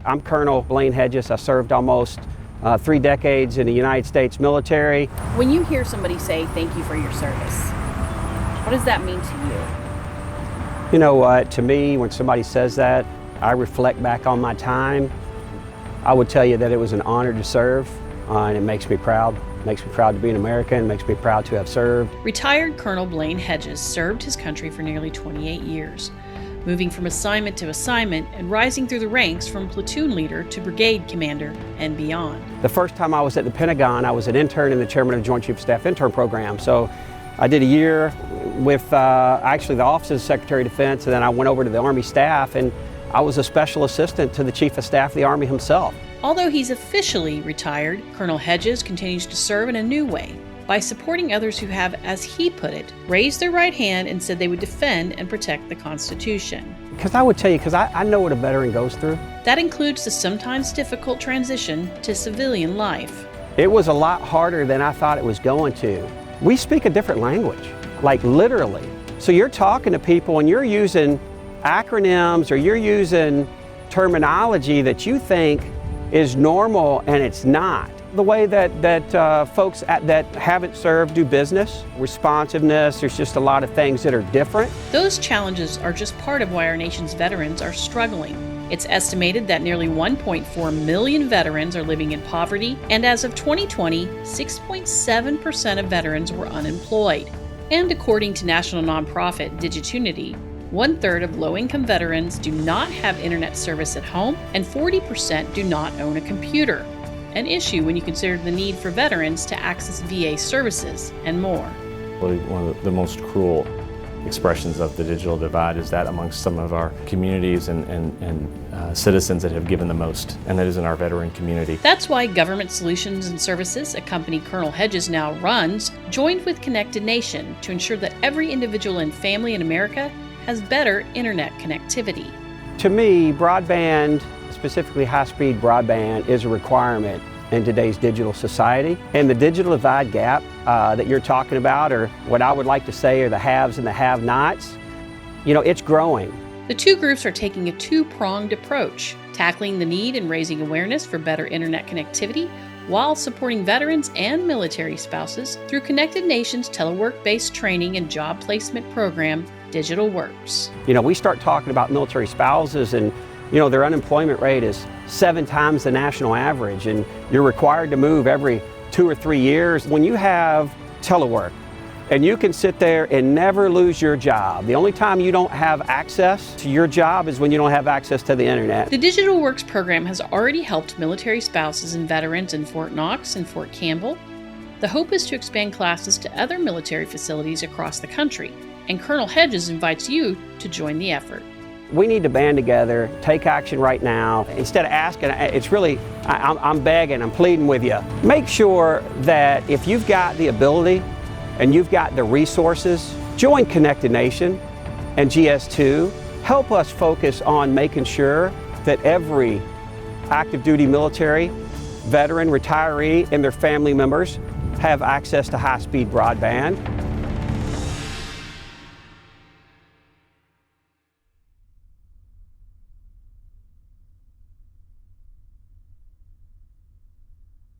I'm Colonel Blaine Hedges. I served almost 3 decades in the United States military. When you hear somebody say thank you for your service, what does that mean to you? You know what, to me, when somebody says that, I reflect back on my time. I would tell you that it was an honor to serve, and it makes me proud. It makes me proud to be an American, it makes me proud to have served. Retired Colonel Blaine Hedges served his country for nearly 28 years, moving from assignment to assignment and rising through the ranks from platoon leader to brigade commander and beyond. The first time I was at the Pentagon, I was an intern in the chairman of the Joint Chiefs of Staff intern program. So I did a year with actually the Office of the Secretary of Defense, and then I went over to the Army staff, and I was a special assistant to the Chief of Staff of the Army himself. Although he's officially retired, Colonel Hedges continues to serve in a new way by supporting others who have, as he put it, raised their right hand and said they would defend and protect the Constitution. Because I would tell you, because I know what a veteran goes through. That includes the sometimes difficult transition to civilian life. It was a lot harder than I thought it was going to. We speak a different language, like literally. So you're talking to people and you're using acronyms or you're using terminology that you think is normal, and it's not. The way that folks that haven't served do business, responsiveness, there's just a lot of things that are different. Those challenges are just part of why our nation's veterans are struggling. It's estimated that nearly 1.4 million veterans are living in poverty, and as of 2020, 6.7% of veterans were unemployed. And according to national nonprofit Digitunity, 1/3 of low-income veterans do not have internet service at home, and 40% do not own a computer. An issue when you consider the need for veterans to access VA services and more. One of the most cruel expressions of the digital divide is that amongst some of our communities and citizens that have given the most, and that is in our veteran community. That's why Government Solutions and Services, a company Colonel Hedges now runs, joined with Connected Nation to ensure that every individual and family in America has better internet connectivity. To me, broadband, specifically high-speed broadband, is a requirement in today's digital society. And the digital divide gap that you're talking about, or what I would like to say are the haves and the have-nots, you know, it's growing. The two groups are taking a two-pronged approach, tackling the need and raising awareness for better internet connectivity while supporting veterans and military spouses through Connected Nation's telework-based training and job placement program, Digital Works. You know, we start talking about military spouses and, you know, their unemployment rate is 7 times the national average, and you're required to move every 2 or 3 years. When you have telework and you can sit there and never lose your job, the only time you don't have access to your job is when you don't have access to the internet. The Digital Works program has already helped military spouses and veterans in Fort Knox and Fort Campbell. The hope is to expand classes to other military facilities across the country, and Colonel Hedges invites you to join the effort. We need to band together, take action right now. Instead of asking, it's really, I'm begging, I'm pleading with you. Make sure that if you've got the ability and you've got the resources, join Connected Nation and GS2. Help us focus on making sure that every active duty military, veteran, retiree, and their family members have access to high-speed broadband.